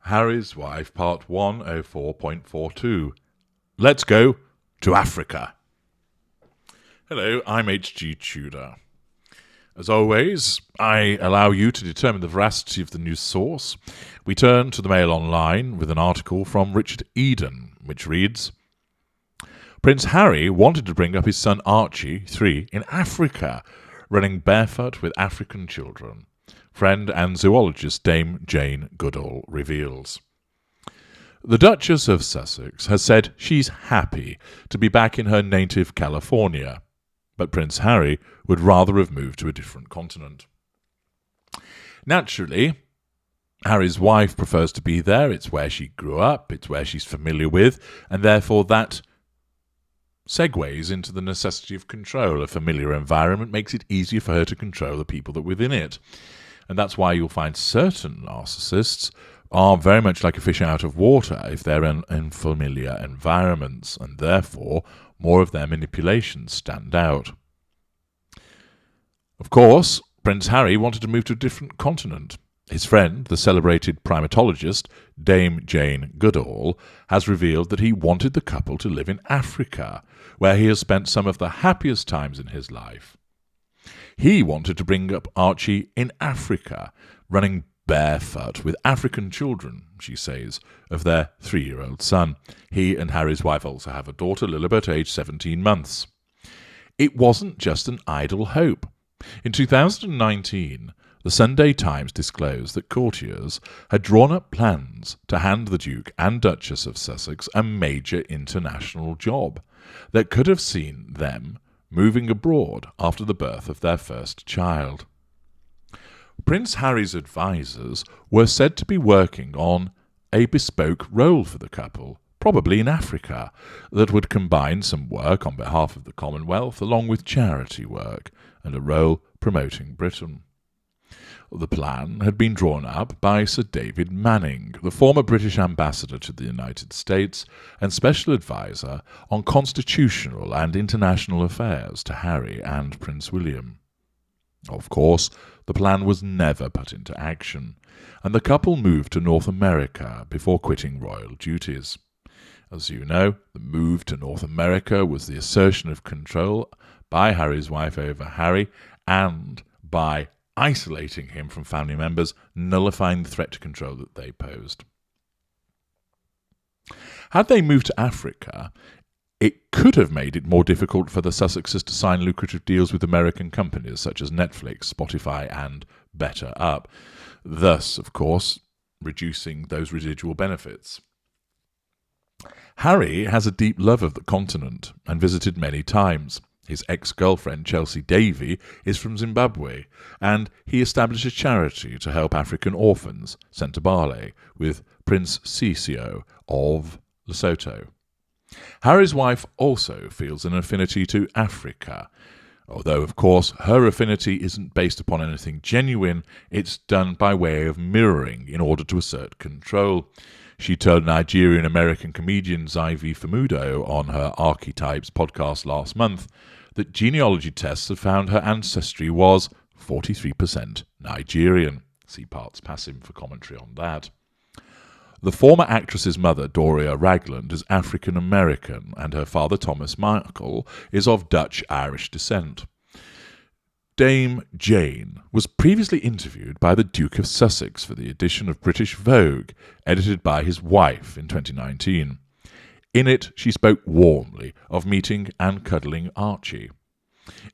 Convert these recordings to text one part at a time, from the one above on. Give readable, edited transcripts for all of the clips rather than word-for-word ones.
Harry's Wife, Part 104.42. Let's go to Africa. Hello, I'm H.G. Tudor. As always, I allow you to determine the veracity of the news source. We turn to the Mail Online with an article from Richard Eden, which reads, Prince Harry wanted to bring up his son Archie, 3, in Africa, running barefoot with African children. Friend and zoologist Dame Jane Goodall reveals. The Duchess of Sussex has said she's happy to be back in her native California, but Prince Harry would rather have moved to a different continent. Naturally, Harry's wife prefers to be there. It's where she grew up, it's where she's familiar with, and therefore that segues into the necessity of control. A familiar environment makes it easier for her to control the people that are within it. And that's why you'll find certain narcissists are very much like a fish out of water if they're in unfamiliar environments, and therefore more of their manipulations stand out. Of course, Prince Harry wanted to move to a different continent. His friend, the celebrated primatologist Dame Jane Goodall, has revealed that he wanted the couple to live in Africa, where he has spent some of the happiest times in his life. He wanted to bring up Archie in Africa, running barefoot with African children, she says, of their 3-year-old son. He and Harry's wife also have a daughter, Lilibet, aged 17 months. It wasn't just an idle hope. In 2019, the Sunday Times disclosed that courtiers had drawn up plans to hand the Duke and Duchess of Sussex a major international job that could have seen them moving abroad after the birth of their first child. Prince Harry's advisors were said to be working on a bespoke role for the couple, probably in Africa, that would combine some work on behalf of the Commonwealth along with charity work and a role promoting Britain. The plan had been drawn up by Sir David Manning, the former British ambassador to the United States and special advisor on constitutional and international affairs to Harry and Prince William. Of course, the plan was never put into action, and the couple moved to North America before quitting royal duties. As you know, the move to North America was the assertion of control by Harry's wife over Harry, and by isolating him from family members, nullifying the threat to control that they posed. Had they moved to Africa, it could have made it more difficult for the Sussexes to sign lucrative deals with American companies such as Netflix, Spotify, and Better Up, thus, of course, reducing those residual benefits. Harry has a deep love of the continent and visited many times. His ex-girlfriend, Chelsea Davy, is from Zimbabwe, and he established a charity to help African orphans, Sentabale, with Prince Sisio of Lesotho. Harry's wife also feels an affinity to Africa, although, of course, her affinity isn't based upon anything genuine. It's done by way of mirroring in order to assert control. She told Nigerian-American comedian Ivy Famudo on her Archetypes podcast last month that genealogy tests have found her ancestry was 43% Nigerian. See Parts Passim for commentary on that. The former actress's mother, Doria Ragland, is African-American, and her father, Thomas Markle, is of Dutch-Irish descent. Dame Jane was previously interviewed by the Duke of Sussex for the edition of British Vogue, edited by his wife in 2019. In it, she spoke warmly of meeting and cuddling Archie.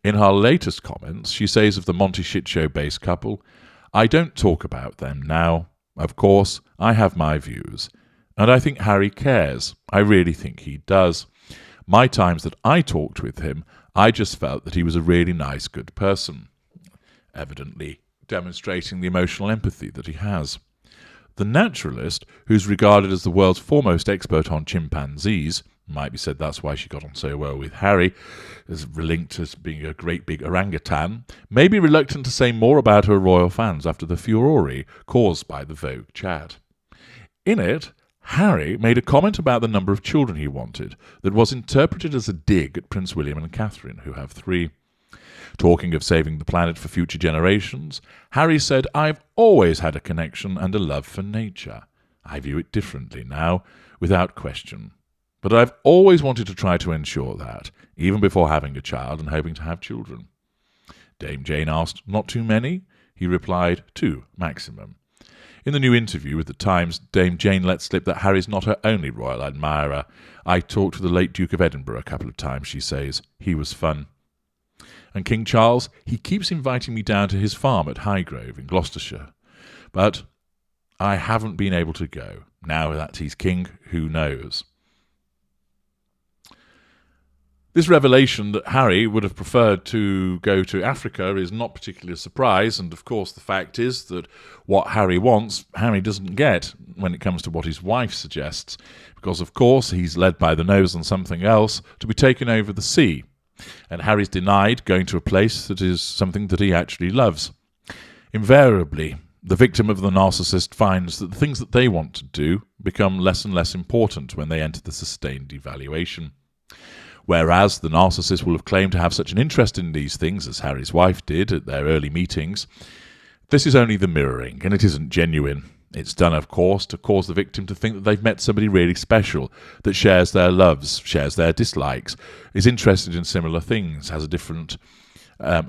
In her latest comments, she says of the Monty Shit Show-based couple, "I don't talk about them now. Of course, I have my views. And I think Harry cares. I really think he does. My times that I talked with him, I just felt that he was a really nice, good person," evidently demonstrating the emotional empathy that he has. The naturalist, who's regarded as the world's foremost expert on chimpanzees, might be said that's why she got on so well with Harry, is linked as being a great big orangutan, may be reluctant to say more about her royal fans after the furore caused by the Vogue chat. In it, Harry made a comment about the number of children he wanted that was interpreted as a dig at Prince William and Catherine, who have 3. Talking of saving the planet for future generations, Harry said, "I've always had a connection and a love for nature. I view it differently now, without question. But I've always wanted to try to ensure that, even before having a child and hoping to have children. Dame Jane asked, not too many? He replied, 2, maximum. In the new interview with the Times, Dame Jane let slip that Harry's not her only royal admirer. I talked to the late Duke of Edinburgh a couple of times, she says. He was fun. And King Charles, he keeps inviting me down to his farm at Highgrove in Gloucestershire. But I haven't been able to go. Now that he's king, who knows? This revelation that Harry would have preferred to go to Africa is not particularly a surprise, and of course the fact is that what Harry wants, Harry doesn't get when it comes to what his wife suggests, because of course he's led by the nose on something else to be taken over the sea, and Harry's denied going to a place that is something that he actually loves. Invariably, the victim of the narcissist finds that the things that they want to do become less and less important when they enter the sustained evaluation. Whereas the narcissist will have claimed to have such an interest in these things as Harry's wife did at their early meetings, this is only the mirroring, and it isn't genuine. It's done, of course, to cause the victim to think that they've met somebody really special, that shares their loves, shares their dislikes, is interested in similar things, has a different,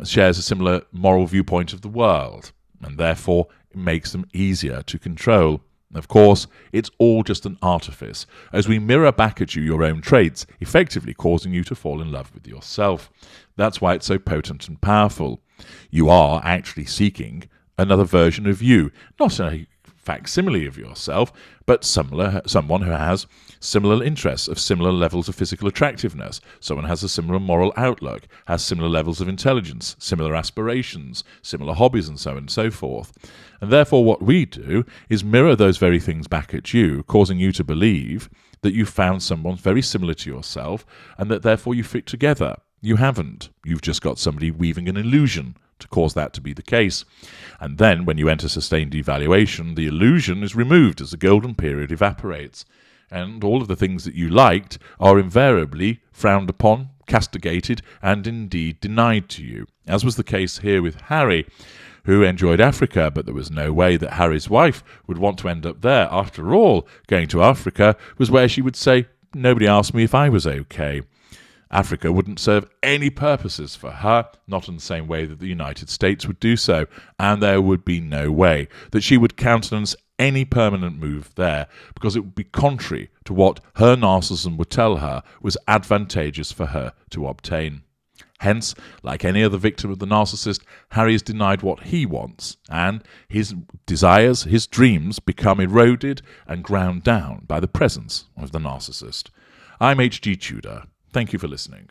shares a similar moral viewpoint of the world, and therefore it makes them easier to control. Of course, it's all just an artifice, as we mirror back at you your own traits, effectively causing you to fall in love with yourself. That's why it's so potent and powerful. You are actually seeking another version of you, not a facsimile of yourself, but someone who has similar interests, of similar levels of physical attractiveness. Someone has a similar moral outlook, has similar levels of intelligence, similar aspirations, similar hobbies, and so on and so forth. And therefore what we do is mirror those very things back at you, causing you to believe that you've found someone very similar to yourself, and that therefore you fit together. You haven't. You've just got somebody weaving an illusion to cause that to be the case. And then, when you enter sustained evaluation, the illusion is removed as the golden period evaporates. And all of the things that you liked are invariably frowned upon, castigated, and indeed denied to you, as was the case here with Harry, who enjoyed Africa, but there was no way that Harry's wife would want to end up there. After all, going to Africa was where she would say, nobody asked me if I was okay. Africa wouldn't serve any purposes for her, not in the same way that the United States would do so, and there would be no way that she would countenance any permanent move there, because it would be contrary to what her narcissism would tell her was advantageous for her to obtain. Hence, like any other victim of the narcissist, Harry is denied what he wants, and his desires, his dreams, become eroded and ground down by the presence of the narcissist. I'm H.G. Tudor. Thank you for listening.